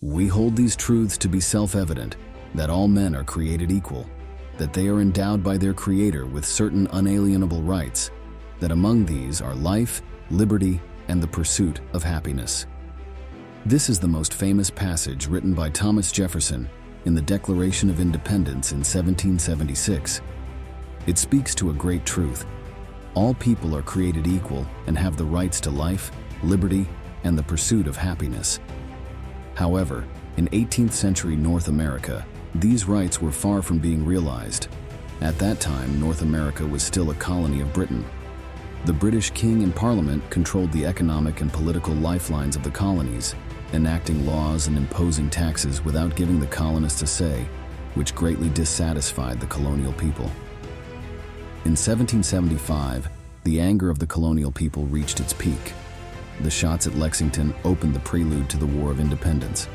We hold these truths to be self-evident, that all men are created equal, that they are endowed by their Creator with certain unalienable rights, that among these are life, liberty, and the pursuit of happiness. This is the most famous passage written by Thomas Jefferson in the Declaration of Independence in 1776. It speaks to a great truth. All people are created equal and have the rights to life, liberty, and the pursuit of happiness. However, in 18th century North America, these rights were far from being realized. At that time, North America was still a colony of Britain. The British King and Parliament controlled the economic and political lifelines of the colonies, enacting laws and imposing taxes without giving the colonists a say, which greatly dissatisfied the colonial people. In 1775, the anger of the colonial people reached its peak. The shots at Lexington opened the prelude to the War of Independence.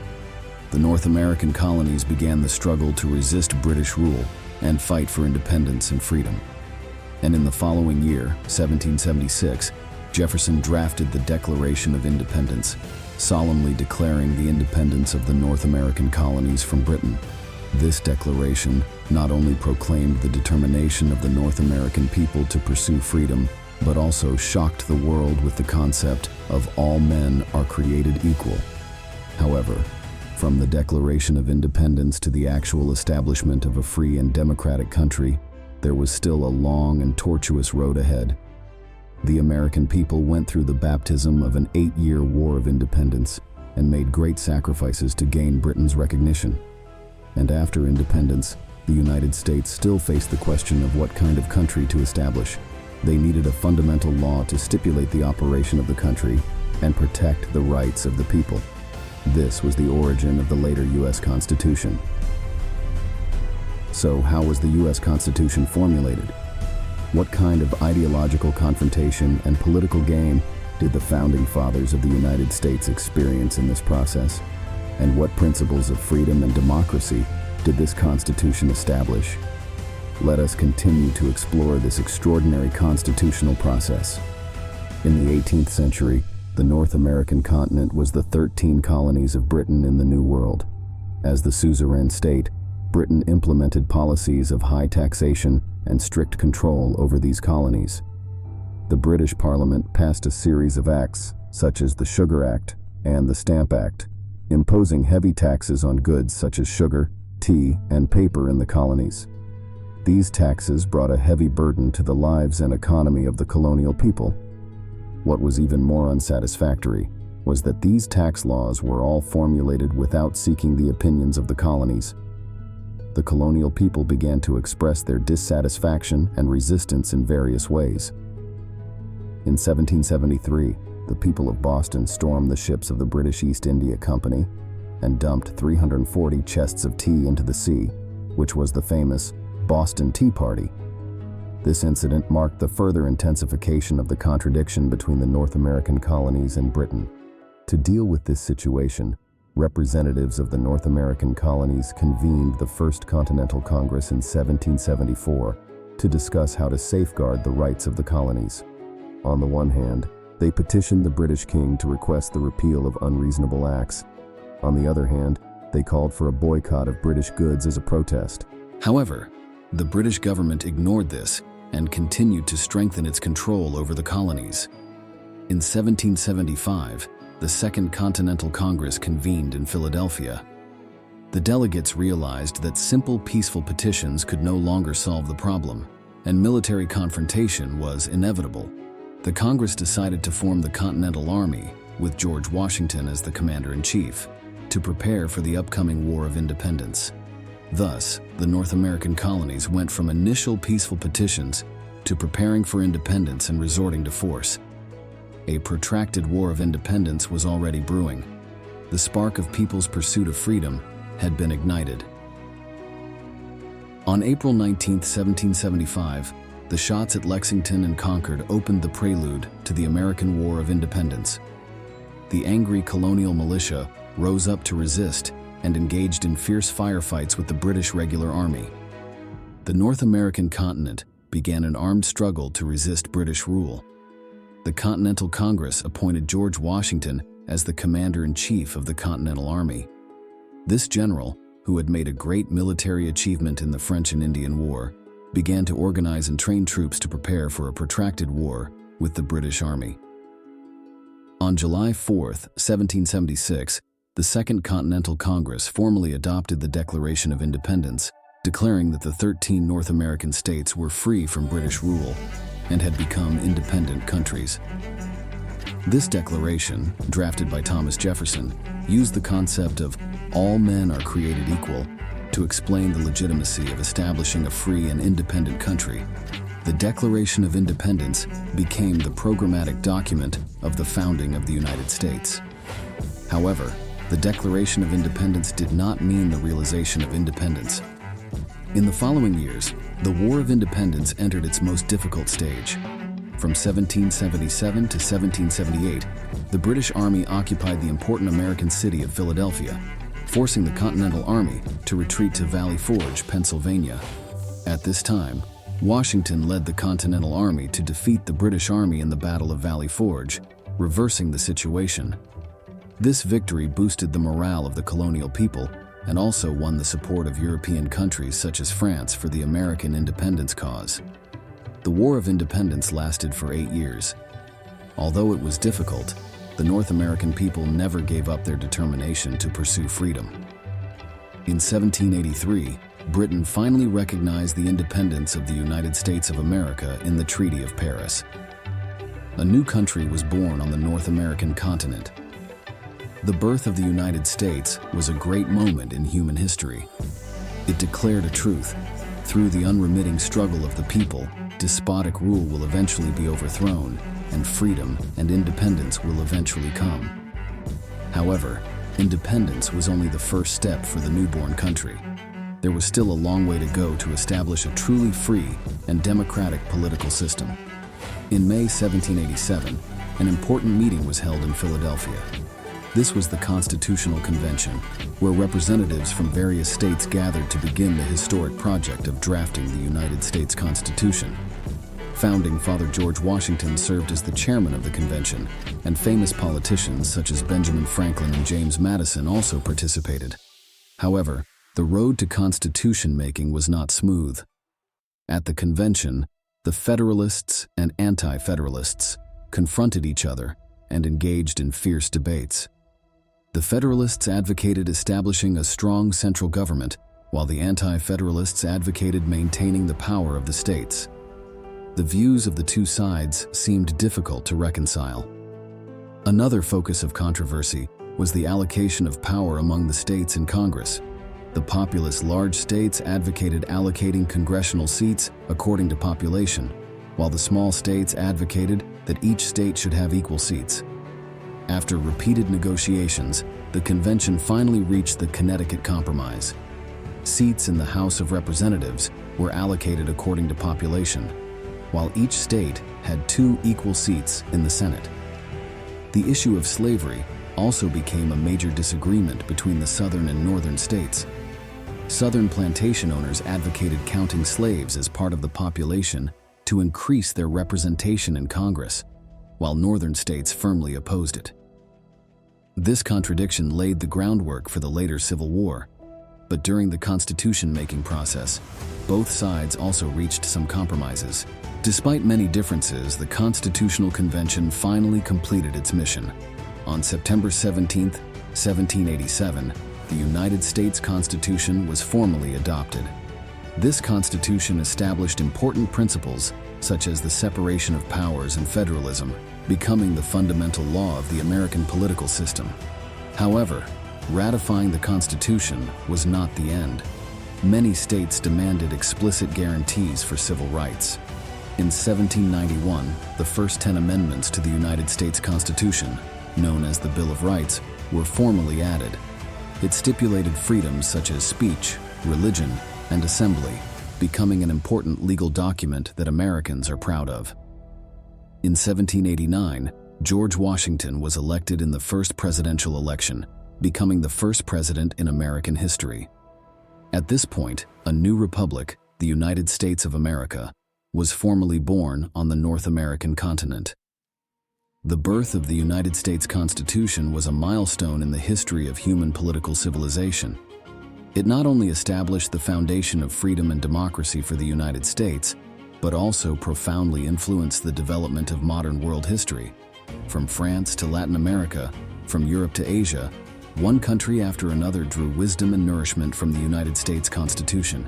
The North American colonies began the struggle to resist British rule and fight for independence and freedom. And in the following year, 1776, Jefferson drafted the Declaration of Independence, solemnly declaring the independence of the North American colonies from Britain. This declaration not only proclaimed the determination of the North American people to pursue freedom, but also shocked the world with the concept of all men are created equal. However, from the Declaration of Independence to the actual establishment of a free and democratic country, there was still a long and tortuous road ahead. The American people went through the baptism of an 8-year war of independence and made great sacrifices to gain Britain's recognition. And after independence, the United States still faced the question of what kind of country to establish. They needed a fundamental law to stipulate the operation of the country and protect the rights of the people. This was the origin of the later U.S. Constitution. So, how was the U.S. Constitution formulated? What kind of ideological confrontation and political game did the founding fathers of the United States experience in this process? And what principles of freedom and democracy did this Constitution establish? Let us continue to explore this extraordinary constitutional process. In the 18th century, the North American continent was the 13 colonies of Britain in the New World. As the suzerain state, Britain implemented policies of high taxation and strict control over these colonies. The British Parliament passed a series of acts, such as the Sugar Act and the Stamp Act, imposing heavy taxes on goods such as sugar, tea, and paper in the colonies. These taxes brought a heavy burden to the lives and economy of the colonial people. What was even more unsatisfactory was that these tax laws were all formulated without seeking the opinions of the colonies. The colonial people began to express their dissatisfaction and resistance in various ways. In 1773, the people of Boston stormed the ships of the British East India Company and dumped 340 chests of tea into the sea, which was the famous Boston Tea Party. This incident marked the further intensification of the contradiction between the North American colonies and Britain. To deal with this situation, representatives of the North American colonies convened the First Continental Congress in 1774 to discuss how to safeguard the rights of the colonies. On the one hand, they petitioned the British king to request the repeal of unreasonable acts. On the other hand, they called for a boycott of British goods as a protest. However, the British government ignored this and continued to strengthen its control over the colonies. In 1775, the Second Continental Congress convened in Philadelphia. The delegates realized that simple, peaceful petitions could no longer solve the problem, and military confrontation was inevitable. The Congress decided to form the Continental Army, with George Washington as the commander-in-chief, to prepare for the upcoming War of Independence. Thus, the North American colonies went from initial peaceful petitions to preparing for independence and resorting to force. A protracted War of Independence was already brewing. The spark of people's pursuit of freedom had been ignited. On April 19, 1775, the shots at Lexington and Concord opened the prelude to the American War of Independence. The angry colonial militia rose up to resist and engaged in fierce firefights with the British regular army. The North American continent began an armed struggle to resist British rule. The Continental Congress appointed George Washington as the commander-in-chief of the Continental Army. This general, who had made a great military achievement in the French and Indian War, began to organize and train troops to prepare for a protracted war with the British Army. On July 4, 1776, the Second Continental Congress formally adopted the Declaration of Independence, declaring that the 13 North American states were free from British rule and had become independent countries. This declaration, drafted by Thomas Jefferson, used the concept of all men are created equal to explain the legitimacy of establishing a free and independent country. The Declaration of Independence became the programmatic document of the founding of the United States. However, the Declaration of Independence did not mean the realization of independence. In the following years, the War of Independence entered its most difficult stage. From 1777 to 1778, the British Army occupied the important American city of Philadelphia, forcing the Continental Army to retreat to Valley Forge, Pennsylvania. At this time, Washington led the Continental Army to defeat the British Army in the Battle of Valley Forge, reversing the situation. This victory boosted the morale of the colonial people and also won the support of European countries such as France for the American independence cause. The War of Independence lasted for 8 years. Although it was difficult, the North American people never gave up their determination to pursue freedom. In 1783, Britain finally recognized the independence of the United States of America in the Treaty of Paris. A new country was born on the North American continent. The birth of the United States was a great moment in human history. It declared a truth: through the unremitting struggle of the people, despotic rule will eventually be overthrown, and freedom and independence will eventually come. However, independence was only the first step for the newborn country. There was still a long way to go to establish a truly free and democratic political system. In May 1787, an important meeting was held in Philadelphia. This was the Constitutional Convention, where representatives from various states gathered to begin the historic project of drafting the United States Constitution. Founding Father George Washington served as the chairman of the convention, and famous politicians such as Benjamin Franklin and James Madison also participated. However, the road to constitution making was not smooth. At the convention, the Federalists and Anti-Federalists confronted each other and engaged in fierce debates. The Federalists advocated establishing a strong central government, while the Anti-Federalists advocated maintaining the power of the states. The views of the two sides seemed difficult to reconcile. Another focus of controversy was the allocation of power among the states in Congress. The populous large states advocated allocating congressional seats according to population, while the small states advocated that each state should have equal seats. After repeated negotiations, the convention finally reached the Connecticut Compromise. Seats in the House of Representatives were allocated according to population, while each state had 2 equal seats in the Senate. The issue of slavery also became a major disagreement between the southern and northern states. Southern plantation owners advocated counting slaves as part of the population to increase their representation in Congress, while northern states firmly opposed it. This contradiction laid the groundwork for the later Civil War, but during the constitution-making process, both sides also reached some compromises. Despite many differences, the Constitutional Convention finally completed its mission. On September 17, 1787, the United States Constitution was formally adopted. This Constitution established important principles such as the separation of powers and federalism, becoming the fundamental law of the American political system. However, ratifying the Constitution was not the end. Many states demanded explicit guarantees for civil rights. In 1791, the first 10 amendments to the United States Constitution, known as the Bill of Rights, were formally added. It stipulated freedoms such as speech, religion, and assembly, becoming an important legal document that Americans are proud of. In 1789, George Washington was elected in the first presidential election, becoming the first president in American history. At this point, a new republic, the United States of America, was formally born on the North American continent. The birth of the United States Constitution was a milestone in the history of human political civilization. It not only established the foundation of freedom and democracy for the United States, but also profoundly influenced the development of modern world history. From France to Latin America, from Europe to Asia, one country after another drew wisdom and nourishment from the United States Constitution.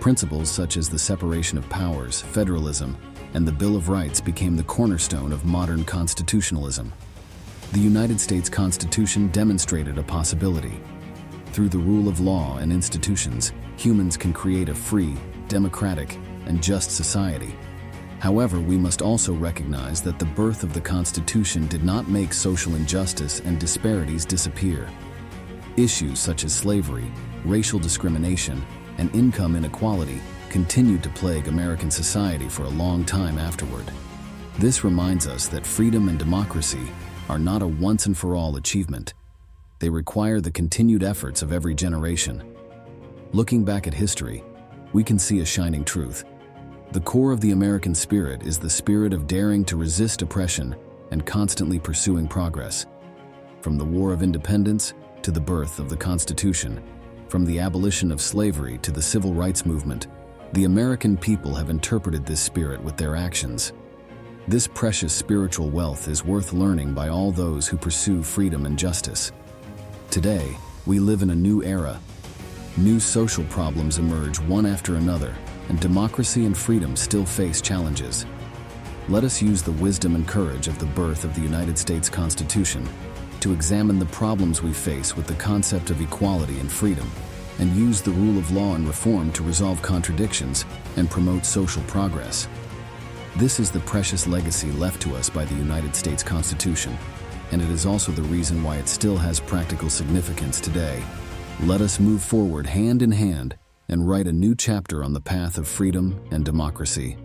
Principles such as the separation of powers, federalism, and the Bill of Rights became the cornerstone of modern constitutionalism. The United States Constitution demonstrated a possibility. Through the rule of law and institutions, humans can create a free, democratic, and just society. However, we must also recognize that the birth of the Constitution did not make social injustice and disparities disappear. Issues such as slavery, racial discrimination, and income inequality continued to plague American society for a long time afterward. This reminds us that freedom and democracy are not a once-and-for-all achievement. They require the continued efforts of every generation. Looking back at history, we can see a shining truth. The core of the American spirit is the spirit of daring to resist oppression and constantly pursuing progress. From the War of Independence to the birth of the Constitution, from the abolition of slavery to the Civil Rights Movement, the American people have interpreted this spirit with their actions. This precious spiritual wealth is worth learning by all those who pursue freedom and justice. Today, we live in a new era. New social problems emerge one after another, and democracy and freedom still face challenges. Let us use the wisdom and courage of the birth of the United States Constitution to examine the problems we face with the concept of equality and freedom, and use the rule of law and reform to resolve contradictions and promote social progress. This is the precious legacy left to us by the United States Constitution, and it is also the reason why it still has practical significance today. Let us move forward hand in hand and write a new chapter on the path of freedom and democracy.